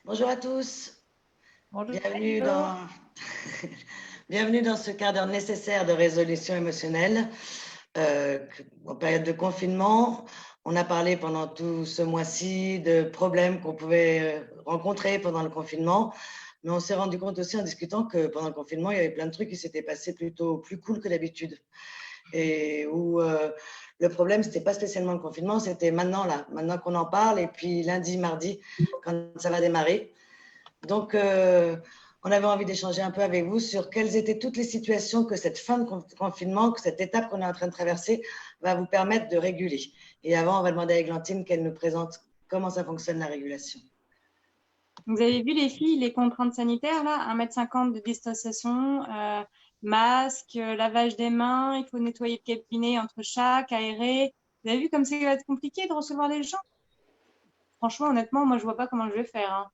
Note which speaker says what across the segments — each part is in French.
Speaker 1: Bonjour à tous,
Speaker 2: Bonjour.
Speaker 1: bienvenue dans, bienvenue dans ce quart d'heure nécessaire de résolution émotionnelle. En période de confinement, on a parlé pendant tout ce mois-ci de problèmes qu'on pouvait rencontrer pendant le confinement, mais on s'est rendu compte aussi en discutant que pendant le confinement, il y avait plein de trucs qui s'étaient passés plutôt plus cool que d'habitude. Et où le problème, c'était pas spécialement le confinement, c'était maintenant là, maintenant qu'on en parle, et puis lundi, mardi, quand ça va démarrer. Donc, on avait envie d'échanger un peu avec vous sur quelles étaient toutes les situations que cette fin de confinement, que cette étape qu'on est en train de traverser va vous permettre de réguler. Et avant, on va demander à Églantine qu'elle nous présente comment ça fonctionne la régulation.
Speaker 2: Vous avez vu les filles, les contraintes sanitaires, là, 1,50 m de distanciation, masque, lavage des mains, il faut nettoyer le cabinet entre chaque, aérer. Vous avez vu comme ça va être compliqué de recevoir les gens? Franchement, honnêtement, moi, je vois pas comment je vais faire, hein.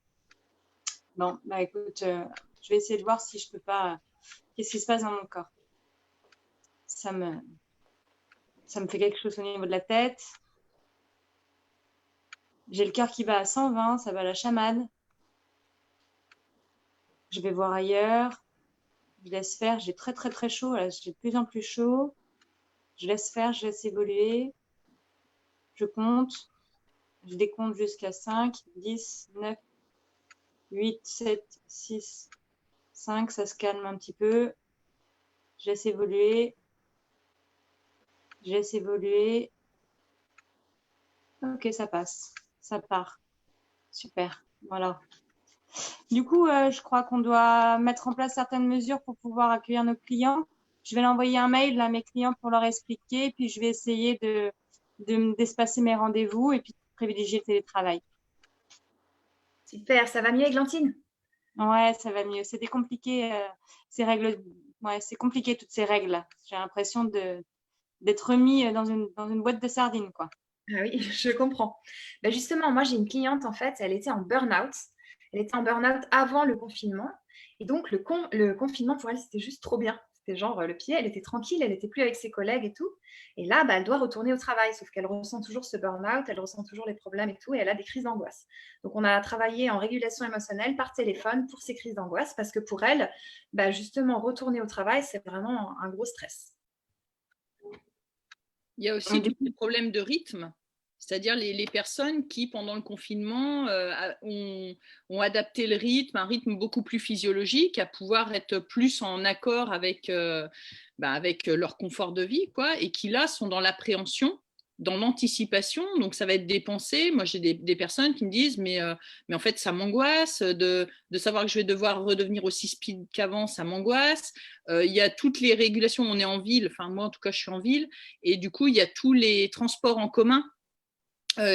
Speaker 2: Bon, bah écoute, je vais essayer de voir si je peux pas. Qu'est-ce qui se passe dans mon corps? Ça me, ça me fait quelque chose au niveau de la tête. J'ai le cœur qui bat à 120, ça va à la chamade. Je vais voir ailleurs. Je laisse faire. J'ai très très très chaud. Là, j'ai de plus en plus chaud. Je laisse faire, je laisse évoluer. Je compte. Je décompte jusqu'à 5, 10, 9, 8, 7, 6, 5. Ça se calme un petit peu. Je laisse évoluer. Je laisse évoluer. Ok, ça passe. Ça part. Super. Voilà. Du coup, je crois qu'on doit mettre en place certaines mesures pour pouvoir accueillir nos clients. Je vais l'envoyer un mail à mes clients pour leur expliquer, puis je vais essayer d'espacer mes rendez-vous et puis de privilégier le télétravail.
Speaker 3: Super, ça va mieux, Églantine?
Speaker 2: Ouais, ça va mieux. C'était compliqué, ces règles. Ouais, c'est compliqué toutes ces règles. J'ai l'impression d'être remis dans une boîte de sardines, quoi.
Speaker 3: Ah oui, je comprends. Ben justement, moi j'ai une cliente en fait, elle était en burn-out. Elle était en burn-out avant le confinement. Et donc le confinement pour elle, c'était juste trop bien. C'était genre le pied, elle était tranquille, elle n'était plus avec ses collègues et tout. Et là, bah, elle doit retourner au travail, sauf qu'elle ressent toujours ce burn-out, elle ressent toujours les problèmes et tout, et elle a des crises d'angoisse. Donc on a travaillé en régulation émotionnelle par téléphone pour ces crises d'angoisse, parce que pour elle, bah, justement, retourner au travail, c'est vraiment un gros stress.
Speaker 4: Il y a aussi tous les problèmes de rythme, c'est-à-dire les personnes qui, pendant le confinement, ont adapté le rythme, un rythme beaucoup plus physiologique, à pouvoir être plus en accord avec leur confort de vie, quoi, et qui, là, sont dans l'appréhension, dans l'anticipation. Donc, ça va être des pensées. Moi, j'ai des personnes qui me disent, mais en fait, ça m'angoisse de savoir que je vais devoir redevenir aussi speed qu'avant, ça m'angoisse. Il y a toutes les régulations, on est en ville, enfin, moi, en tout cas, je suis en ville, et du coup, il y a tous les transports en commun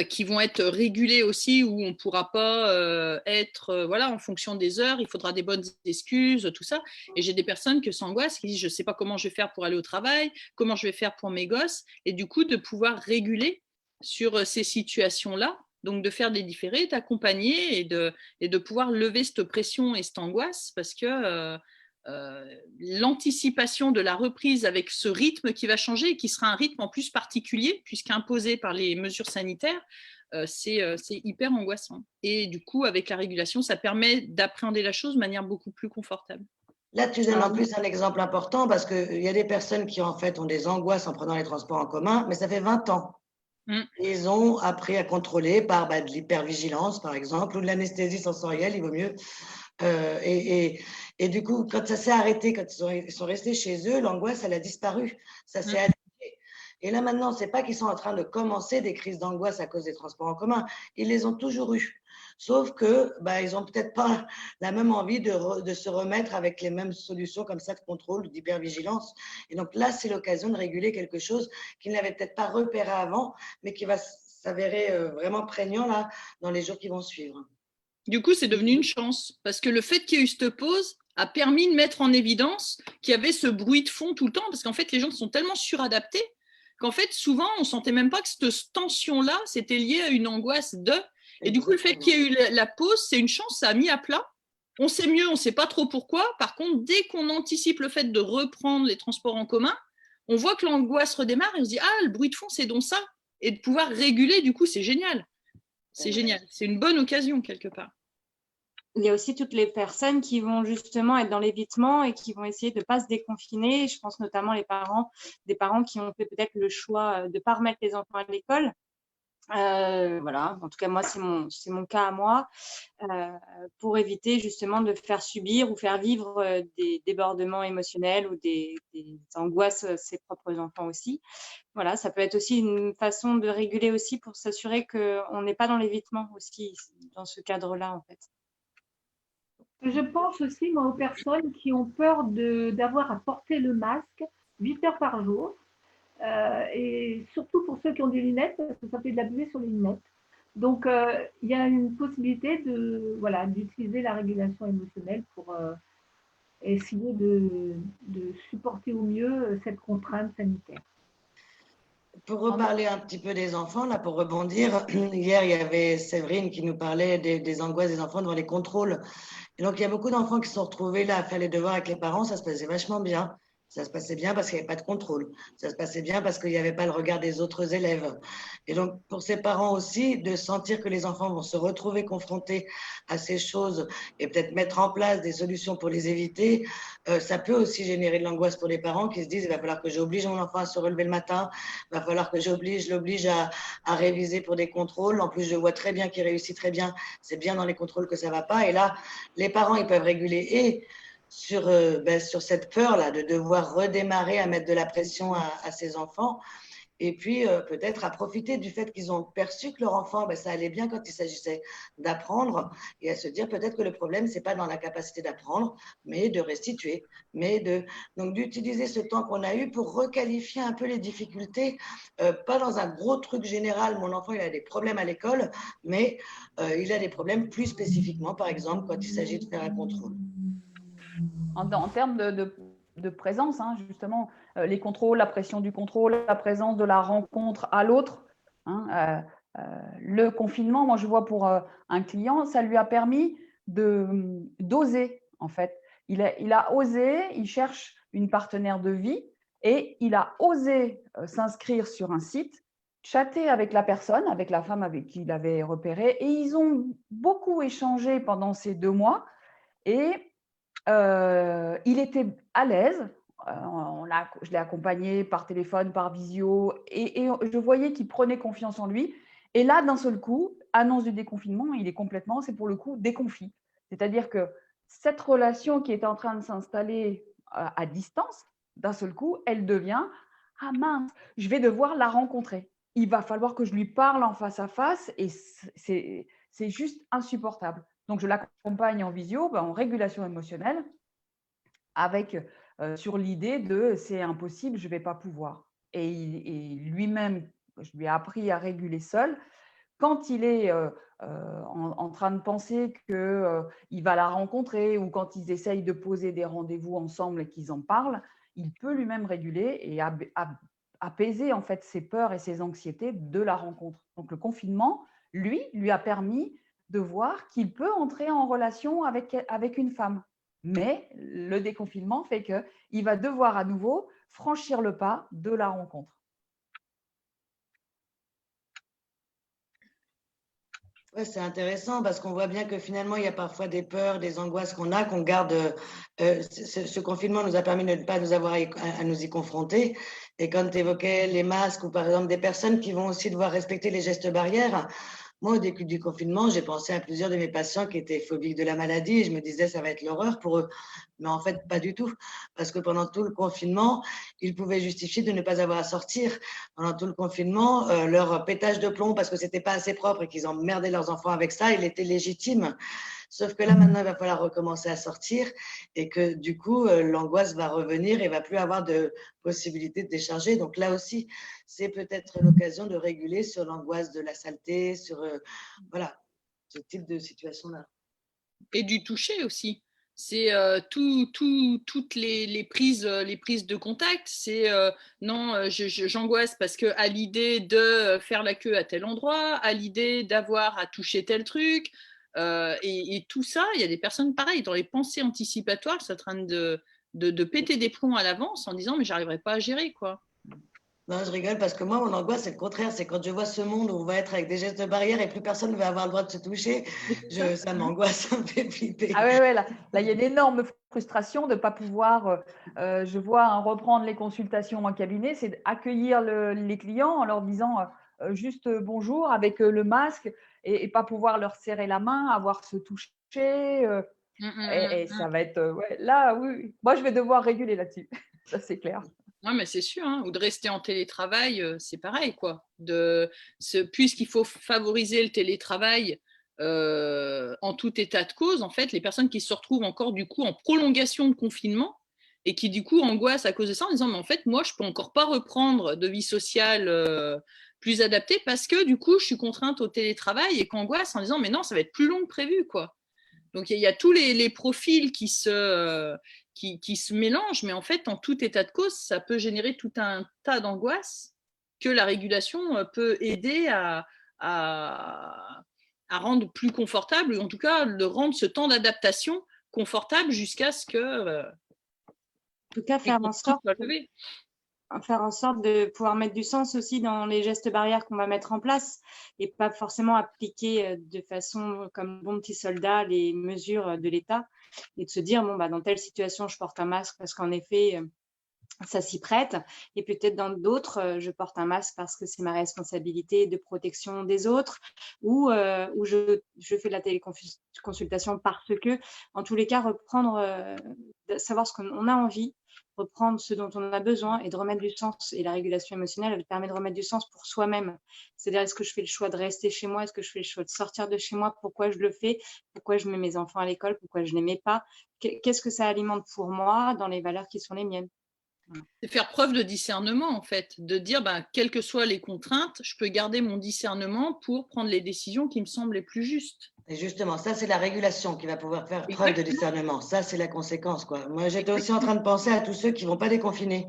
Speaker 4: qui vont être régulés aussi, où on ne pourra pas être voilà, en fonction des heures, il faudra des bonnes excuses, tout ça. Et j'ai des personnes qui s'angoissent, qui disent je ne sais pas comment je vais faire pour aller au travail, comment je vais faire pour mes gosses, et du coup de pouvoir réguler sur ces situations-là, donc de faire des différés, d'accompagner et de pouvoir lever cette pression et cette angoisse, parce que l'anticipation de la reprise avec ce rythme qui va changer et qui sera un rythme en plus particulier puisqu'imposé par les mesures sanitaires, c'est hyper angoissant. Et du coup, avec la régulation, ça permet d'appréhender la chose de manière beaucoup plus confortable.
Speaker 1: Là, tu donnes en plus un exemple important parce qu'il y a des personnes qui, en fait, ont des angoisses en prenant les transports en commun, mais ça fait 20 ans. Ils ont appris à contrôler par de l'hypervigilance, par exemple, ou de l'anesthésie sensorielle, il vaut mieux. Et du coup, quand ça s'est arrêté, quand ils sont restés chez eux, l'angoisse, elle a disparu. Ça s'est atténué. Et là, maintenant, c'est pas qu'ils sont en train de commencer des crises d'angoisse à cause des transports en commun. Ils les ont toujours eues. Sauf que, ils ont peut-être pas la même envie de se remettre avec les mêmes solutions comme ça de contrôle, d'hypervigilance. Et donc là, c'est l'occasion de réguler quelque chose qu'ils n'avaient peut-être pas repéré avant, mais qui va s'avérer vraiment prégnant là dans les jours qui vont suivre.
Speaker 4: Du coup, c'est devenu une chance parce que le fait qu'il y ait eu cette pause a permis de mettre en évidence qu'il y avait ce bruit de fond tout le temps, parce qu'en fait, les gens sont tellement suradaptés qu'en fait, souvent, on ne sentait même pas que cette tension-là, c'était lié à une angoisse de. Et du coup, le fait qu'il y ait eu la pause, c'est une chance, ça a mis à plat. On sait mieux, on ne sait pas trop pourquoi. Par contre, dès qu'on anticipe le fait de reprendre les transports en commun, on voit que l'angoisse redémarre et on se dit, ah, le bruit de fond, c'est donc ça. Et de pouvoir réguler, du coup, c'est génial. C'est génial. C'est une bonne occasion, quelque part.
Speaker 2: il y a aussi toutes les personnes qui vont justement être dans l'évitement et qui vont essayer de ne pas se déconfiner. Je pense notamment des parents qui ont fait peut-être le choix de ne pas remettre les enfants à l'école. Voilà, en tout cas, moi, c'est mon cas à moi, pour éviter justement de faire subir ou faire vivre des débordements émotionnels ou des angoisses à ses propres enfants aussi. Voilà, ça peut être aussi une façon de réguler aussi pour s'assurer qu'on n'est pas dans l'évitement aussi dans ce cadre-là, en fait.
Speaker 5: Je pense aussi, moi, aux personnes qui ont peur d'avoir à porter le masque 8 heures par jour. Et surtout pour ceux qui ont des lunettes, parce que ça fait de la buée sur les lunettes. Donc, il y a une possibilité d'utiliser la régulation émotionnelle pour essayer de supporter au mieux cette contrainte sanitaire.
Speaker 1: Pour reparler un petit peu des enfants, là, pour rebondir, hier, il y avait Séverine qui nous parlait des angoisses des enfants devant les contrôles. Et donc, il y a beaucoup d'enfants qui se sont retrouvés là à faire les devoirs avec les parents. Ça se passait vachement bien. Ça se passait bien parce qu'il n'y avait pas de contrôle. Ça se passait bien parce qu'il n'y avait pas le regard des autres élèves. Et donc, pour ces parents aussi, de sentir que les enfants vont se retrouver confrontés à ces choses et peut-être mettre en place des solutions pour les éviter, ça peut aussi générer de l'angoisse pour les parents qui se disent il va falloir que j'oblige mon enfant à se relever le matin, il va falloir que l'oblige à réviser pour des contrôles. En plus, je vois très bien qu'il réussit très bien. C'est bien dans les contrôles que ça ne va pas. Et là, les parents, ils peuvent réguler et sur cette peur-là de devoir redémarrer à mettre de la pression à ses enfants et puis peut-être à profiter du fait qu'ils ont perçu que leur enfant, ça allait bien quand il s'agissait d'apprendre et à se dire peut-être que le problème, c'est pas dans la capacité d'apprendre, mais de restituer, donc d'utiliser ce temps qu'on a eu pour requalifier un peu les difficultés, pas dans un gros truc général, mon enfant, il a des problèmes à l'école, mais il a des problèmes plus spécifiquement, par exemple, quand il s'agit de faire un contrôle.
Speaker 6: En termes de présence, hein, justement, les contrôles, la pression du contrôle, la présence de la rencontre à l'autre. Hein, le confinement, moi je vois pour un client, ça lui a permis d'oser en fait. Il a osé, il cherche une partenaire de vie et il a osé s'inscrire sur un site, chatter avec la personne, avec la femme avec qui il avait repéré, et ils ont beaucoup échangé pendant ces 2 mois et il était à l'aise. Je l'ai accompagné par téléphone, par visio, et je voyais qu'il prenait confiance en lui. Et là, d'un seul coup, annonce du déconfinement, il est complètement, c'est pour le coup, déconfit. C'est-à-dire que cette relation qui était en train de s'installer à distance, d'un seul coup, elle devient « Ah mince, je vais devoir la rencontrer. Il va falloir que je lui parle en face à face et c'est juste insupportable. » Donc, je l'accompagne en visio, en régulation émotionnelle, avec sur l'idée de « c'est impossible, je ne vais pas pouvoir ». Et lui-même, je lui ai appris à réguler seul. Quand il est en train de penser qu'il va la rencontrer ou quand ils essayent de poser des rendez-vous ensemble et qu'ils en parlent, il peut lui-même réguler et apaiser en fait ses peurs et ses anxiétés de la rencontre. Donc, le confinement, lui a permis de voir qu'il peut entrer en relation avec une femme. Mais le déconfinement fait qu'il va devoir à nouveau franchir le pas de la rencontre.
Speaker 1: Ouais, c'est intéressant parce qu'on voit bien que finalement, il y a parfois des peurs, des angoisses qu'on garde. Ce confinement nous a permis de ne pas nous avoir à nous y confronter. Et quand tu évoquais les masques ou par exemple des personnes qui vont aussi devoir respecter les gestes barrières, moi, au début du confinement, j'ai pensé à plusieurs de mes patients qui étaient phobiques de la maladie et je me disais, ça va être l'horreur pour eux. Mais en fait, pas du tout. Parce que pendant tout le confinement, ils pouvaient justifier de ne pas avoir à sortir. Pendant tout le confinement, leur pétage de plomb, parce que c'était pas assez propre et qu'ils emmerdaient leurs enfants avec ça, il était légitime. Sauf que là, maintenant, il va falloir recommencer à sortir et que du coup, l'angoisse va revenir et va plus avoir de possibilité de décharger. Donc là aussi, c'est peut-être l'occasion de réguler sur l'angoisse de la saleté, sur ce type de situation-là.
Speaker 4: Et du toucher aussi. C'est toutes les prises de contact. C'est non, j'angoisse parce que à l'idée de faire la queue à tel endroit, à l'idée d'avoir à toucher tel truc, et tout ça, il y a des personnes pareilles dans les pensées anticipatoires, ça traîne de péter des plombs à l'avance en disant mais j'arriverai pas à gérer quoi.
Speaker 1: Non, je rigole parce que moi, mon angoisse, c'est le contraire. C'est quand je vois ce monde où on va être avec des gestes barrières et plus personne ne va avoir le droit de se toucher. Ça m'angoisse, ça me fait flipper.
Speaker 6: Ah ouais, là, il y a une énorme frustration de ne pas pouvoir, je vois, reprendre les consultations en cabinet, c'est accueillir les clients en leur disant juste bonjour avec le masque et pas pouvoir leur serrer la main, avoir se toucher. Et ça va être, ouais, là, oui. Moi, je vais devoir réguler là-dessus. Ça, c'est clair.
Speaker 4: Ouais, mais c'est sûr, hein. Ou de rester en télétravail, c'est pareil, quoi. Puisqu'il faut favoriser le télétravail en tout état de cause, en fait, les personnes qui se retrouvent encore du coup en prolongation de confinement et qui du coup angoissent à cause de ça en disant mais en fait moi je peux encore pas reprendre de vie sociale plus adaptée parce que du coup je suis contrainte au télétravail et qu'angoisse en disant mais non ça va être plus long que prévu, quoi. Donc il y a tous les profils qui se mélangent, mais en fait, en tout état de cause, ça peut générer tout un tas d'angoisses que la régulation peut aider à rendre plus confortable, ou en tout cas de rendre ce temps d'adaptation confortable jusqu'à ce que
Speaker 2: En tout cas, faire en sorte de pouvoir mettre du sens aussi dans les gestes barrières qu'on va mettre en place et pas forcément appliquer de façon comme bon petit soldat les mesures de l'État et de se dire bon bah dans telle situation je porte un masque parce qu'en effet ça s'y prête et peut-être dans d'autres je porte un masque parce que c'est ma responsabilité de protection des autres ou je fais de la téléconsultation parce que en tous les cas reprendre savoir ce qu'on a envie, reprendre ce dont on a besoin et de remettre du sens. Et la régulation émotionnelle, elle permet de remettre du sens pour soi-même. C'est-à-dire, est-ce que je fais le choix de rester chez moi? Est-ce que je fais le choix de sortir de chez moi? Pourquoi je le fais? Pourquoi je mets mes enfants à l'école? Pourquoi je ne les mets pas? Qu'est-ce que ça alimente pour moi dans les valeurs qui sont les miennes?
Speaker 4: C'est faire preuve de discernement, en fait, de dire, quelles que soient les contraintes, je peux garder mon discernement pour prendre les décisions qui me semblent les plus justes.
Speaker 1: Et justement, ça, c'est la régulation qui va pouvoir faire preuve de discernement. Ça, c'est la conséquence, quoi. Moi, j'étais aussi en train de penser à tous ceux qui ne vont pas déconfiner.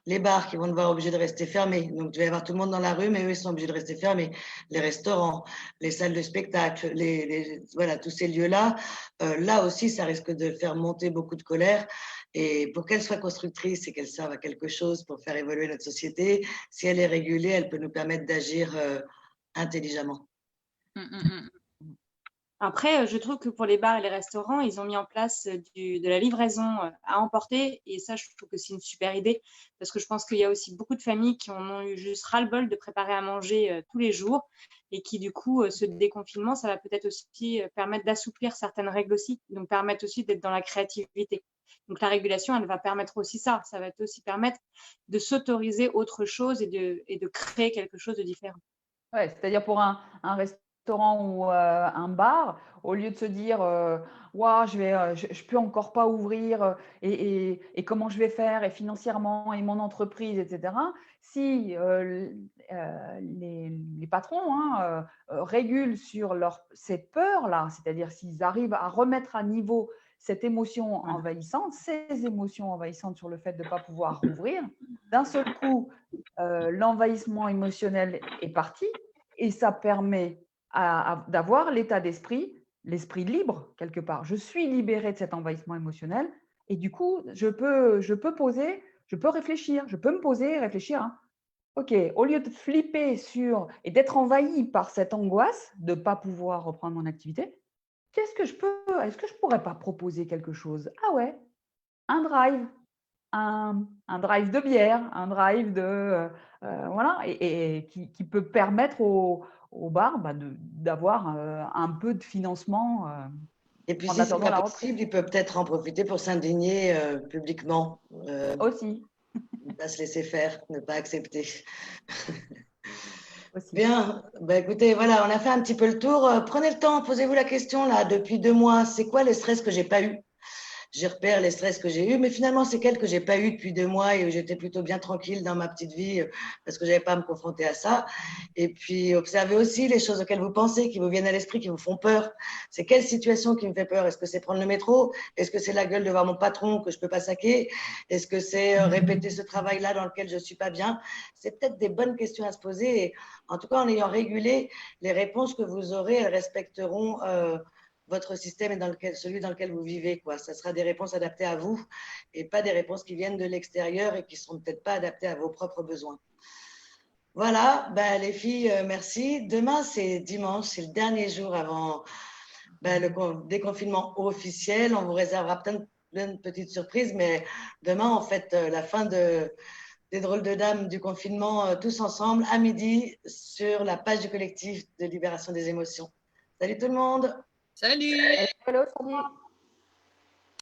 Speaker 1: Les bars qui vont devoir obligés de rester fermés. Donc, tu vas y avoir tout le monde dans la rue, mais eux, ils sont obligés de rester fermés. Les restaurants, les salles de spectacle, voilà, tous ces lieux-là. Là aussi, ça risque de faire monter beaucoup de colère. Et pour qu'elle soit constructrice et qu'elle serve à quelque chose pour faire évoluer notre société, si elle est régulée, elle peut nous permettre d'agir intelligemment.
Speaker 2: Après, je trouve que pour les bars et les restaurants, ils ont mis en place de la livraison à emporter. Et ça, je trouve que c'est une super idée parce que je pense qu'il y a aussi beaucoup de familles qui en ont eu juste ras-le-bol de préparer à manger tous les jours et qui, du coup, ce déconfinement, ça va peut-être aussi permettre d'assouplir certaines règles aussi, donc permettre aussi d'être dans la créativité. Donc, la régulation, elle va permettre aussi ça. Ça va aussi permettre de s'autoriser autre chose et de créer quelque chose de différent.
Speaker 6: Ouais, c'est-à-dire pour un restaurant ou un bar, au lieu de se dire ouah, je peux encore pas ouvrir et comment je vais faire et financièrement et mon entreprise, etc. Si les patrons régulent sur ces peurs-là, c'est-à-dire s'ils arrivent à remettre à niveau cette émotion envahissante, ces émotions envahissantes sur le fait de ne pas pouvoir rouvrir, d'un seul coup, l'envahissement émotionnel est parti et ça permet d'avoir l'état d'esprit, l'esprit libre quelque part. Je suis libérée de cet envahissement émotionnel et du coup, je peux réfléchir, je peux me poser et réfléchir. Ok, au lieu de flipper et d'être envahi par cette angoisse de ne pas pouvoir reprendre mon activité, est-ce que je pourrais pas proposer quelque chose? Ah ouais, un drive, un drive de bière, un drive de voilà, et qui peut permettre au bar d'avoir un peu de financement.
Speaker 1: Et puis, si ce n'est pas possible, il peut peut-être en profiter pour s'indigner publiquement.
Speaker 6: Aussi.
Speaker 1: Ne pas se laisser faire, ne pas accepter.
Speaker 6: Aussi.
Speaker 1: Bien, écoutez, voilà, on a fait un petit peu le tour. Prenez le temps, posez-vous la question, là, depuis 2 mois, c'est quoi les stress que j'ai pas eu? Je repère les stress que j'ai eus, mais finalement, c'est quels que j'ai pas eu depuis 2 mois et où j'étais plutôt bien tranquille dans ma petite vie parce que j'avais pas à me confronter à ça. Et puis, observez aussi les choses auxquelles vous pensez, qui vous viennent à l'esprit, qui vous font peur. C'est quelle situation qui me fait peur? Est-ce que c'est prendre le métro? Est-ce que c'est la gueule de voir mon patron que je peux pas saquer? Est-ce que c'est répéter ce travail-là dans lequel je suis pas bien? C'est peut-être des bonnes questions à se poser. Et en tout cas, en ayant régulé, les réponses que vous aurez, elles respecteront votre système et celui dans lequel vous vivez, quoi. Ça sera des réponses adaptées à vous et pas des réponses qui viennent de l'extérieur et qui ne seront peut-être pas adaptées à vos propres besoins. Voilà, ben, les filles, merci. Demain, c'est dimanche, c'est le dernier jour avant ben, le déconfinement officiel. On vous réservera plein de petites surprises, mais demain, on fête la fin des drôles de dames du confinement tous ensemble à midi sur la page du collectif de libération des émotions. Salut tout le monde!
Speaker 4: Salut!
Speaker 6: Hello, Sandy.